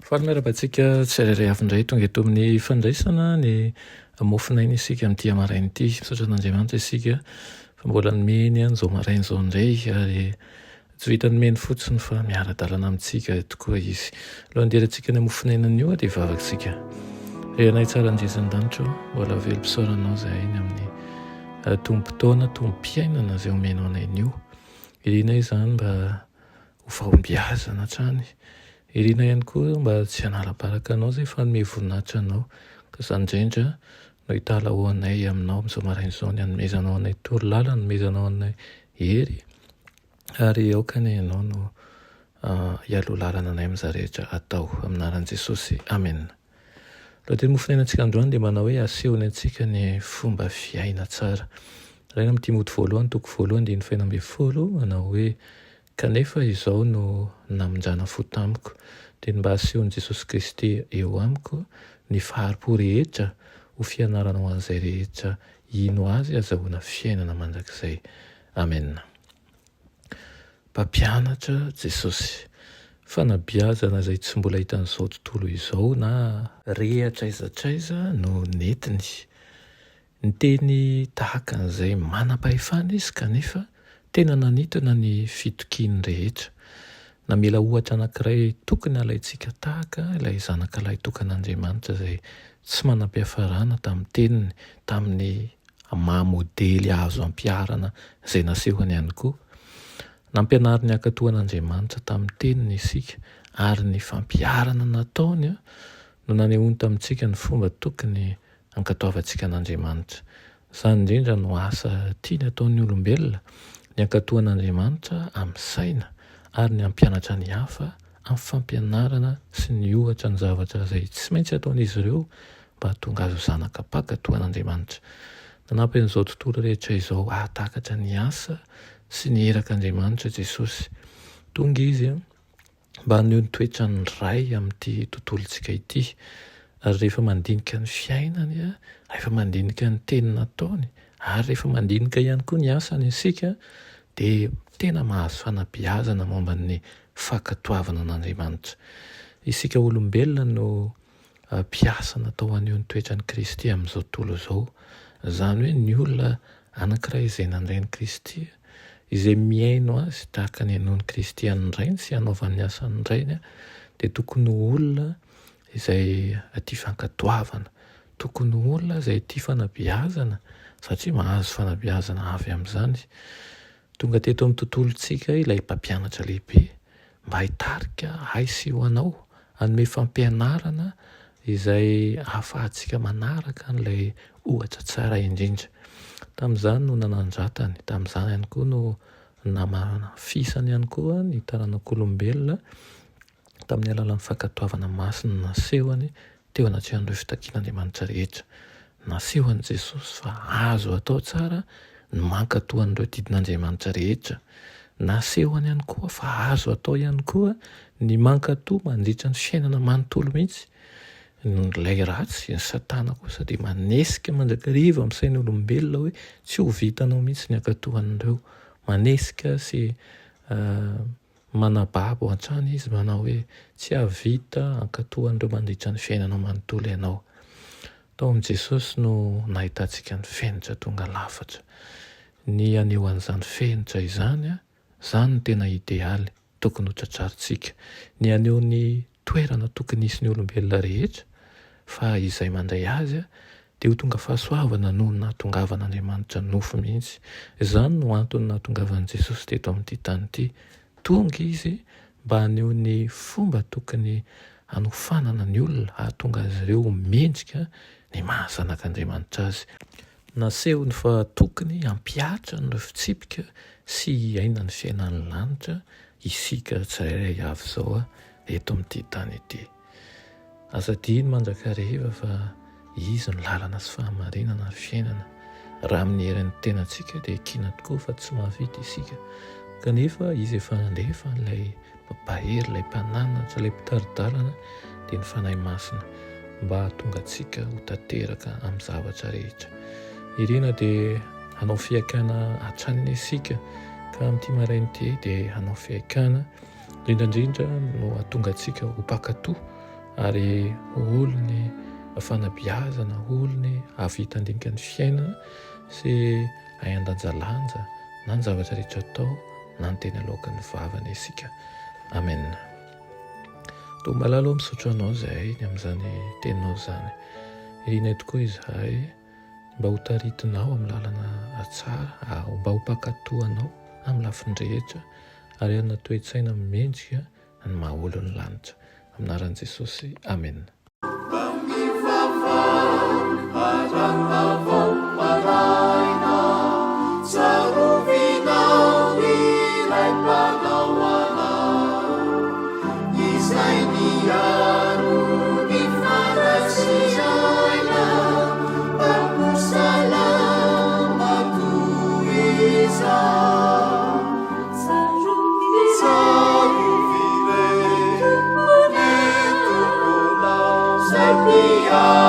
Fahameraba-ntsika tsirairay avy indray tonga eto amin'ny fandraisana ny mofinaina isika amin'ny dia maraina ity. Misaotra an'Andriamanitra isika fa mbola nomeny an'izao maraina izao indray ary tsy vita nomeny fotsiny fa miara-dalana amintsika tokoa izy. Alohan'ny derantsika ny mofinainan'io dia vavaksika. Renay tsara anjesan-danitra mbola velom-pisaoranao izay ainy amin'ny tombo-potoana, tombo-piainana izay omenao anain'io. Irina izany mba ho fahombiazana hatrany. Irina ihany koa mba tsy hanara-baraka anao izay fanome voninahitra anao ka izany indrindra no hitala ho anay aminao amin'izao maraina izao ny hanomezanao anay torolalana, hanomezanao anay hery ary aokany ianao no hialoha lalana anay amin'iza rehetra atao amin'ny anaran'i Jesosy. Amen. Lohateny mofinainantsika androany dia manao hoe asehony antsika ny fomba fiaina tsara. Raina amin'ny Timoty voalohany, toko voalohany, 1:20 manao hoe kanefa izao no namonjana fo tamiko dia mba asehon'i Jesosy Kristy eo amiko ny faharipo rehetra ho fianarana ho an'izay rehetra ino azy azahoana fiainana mandrakizay. Amen. Mpampianatra Jesosy, fanabeazana izay tsy mbola hitan'izao tontolo izao na rehatra aiza no netiny. Ny teny tahaka an'izay manam-pahefana izy kanefa tena nanintona ny fitokiany rehetra. Namela ohatra anankiray tokony alaintsika tahaka ilay zanak'alahy tokan'Andriamanitra izay tsy manam-piafarana tamin'ny teniny, tamin'ny maha-modely azo ampiarana izay nasehony ihany koa. Nampianary ny ankatoan'Andriamanitra tamin'ny teniny isika ary ny fampiarana nataony no nanehoany tamintsika ny fomba tokony ankatoavantsika an'Andriamanitra. Izany indrindra no asa tiany ataon'ny olombelona, ny ankatoan'Andriamanitra amin'ny saina ary ny hampianatra ny hafa amin'ny fampianarana sy ny ohatra ny zavatra izay tsy maintsy ataon'izy ireo mba hahatonga azy ho zanaka mpankatoan'Andriamanitra. Nanampy an'izao tontolo rehetra izao hahatakatra ny asa sy ny erak'Andriamanitra Jesosy. Tonga izy mba haneho ny toetrany ray amin'ity tontolontsika ity. Ary rehefa mandinika ny fiainany, rehefa mandinika ny teny nataony ary rehefa mandinika ihany koa ny asany isika dia tena mahazo fanabeazana momba ny fankatoavana an'Andriamanitra. Isika olombelona no mpiasa natao haneho ny toetran'i Kristy amin'izao tontolo izao. Izany hoe ny olona anankiray izay nandray ny Kristy, izay miaino azy tahaka ny hainoan'i Kristy an'irainy sy hanaovany asany irainy dia tokony olona izay tia fankatoavana, tokony olona izay tia fanabeazana satria mahazo fanabeazana avy amin'izany. Tonga teto amin'ny tontolontsika ilay mpampianatra lehibe mba hitarika hay sy ho anao, hanome fampianarana izay ahafahantsika manaraka an'ilay ohatra tsara indrindra. Tamin'izany no nanandratany, tamin'izany ihany koa no namafisany ihany koa ny taranak'olombelona tamin'ny alalan'ny fankatoavana masina nasehony teo anatrehany fitakian'Andriamanitra rehetra. Nasehony Jesosy fa azo atao tsara ny mankatoa an'ireo didin'Andriamanitra rehetra. Nasehony ihany koa fa azo atao ihany koa ny mankatoa mandritra ny fiainana manontolo mihitsy. Ilay ratsy, ny Satana kosa dia manesika mandrakariva amin'ny sain'ny olombelona hoe tsy ho vitanao mihitsy ny ankatoan'ireo. Manesika sy manababo hatrany izy manao hoe tsy havita ankatoan'ireo mandritra ny fiainana manontolo ianao. Tao amin'i Jesosy no nahitantsika ny fenitra tonga lafatra. Ny aneho an'izany fenitra izany, izany no tena idealy tokony ho tratrarintsika. Ny aneho ny toerana tokony hisy ny olombelona rehetra fa izay mandray azy dia ho tonga fahasoavana noho ny nahatongavan'Andriamanitra nofo mihitsy. Izany no antony nahatongavan'i Jesosy teto amin'ity tany ity. Tonga izy mba haneho ny fomba tokony hanofanana ny olona, hahatonga azy ireo mendrika ny mahazanak'Andriamanitra azy. Nasehony fa tokony hampiatra ny fitsipika sy hiaina ny fiainan'ny lanitra isika tsirairay avy izao eto amin'ity tany ity. Azadiny mandrakariva fa izy ny lalana sy fahamarinana ny fiainana. Raha amin'ny herin'ny tenantsika dia kina tokoa fa tsy mahavita isika. Kanefa izy efa nandefa ilay mampahery, ilay mpananatra, ilay mpitaridalana dia ny fanahy masina mba hatonga antsika ho tanteraka amin'ny zavatra rehetra. Irina dia hanao fiaikana atraniny asika ka amin'ity marain'ity dia hanao fiaikana indrindrandrindra no hatonga antsika ho mpakatoa ary olony fanabiazana, olony havita andinika ny fiainana sy hayandanjalanja na ny zavatra rehetra atao na ny teny alohan'ny vavany isika. Amen. To malalo misotro anao zahay ny amin'izany teninao zany. Irina tokoa izahay mba ho taritinao amin'ny lalana tsara, mba ho mpakatoanao amin'ny lafiny rehetra ary anona toe-tsaina mendrika ny mahaolo ny lanitra. Aminaran'i Jesosy. Amen. Savior.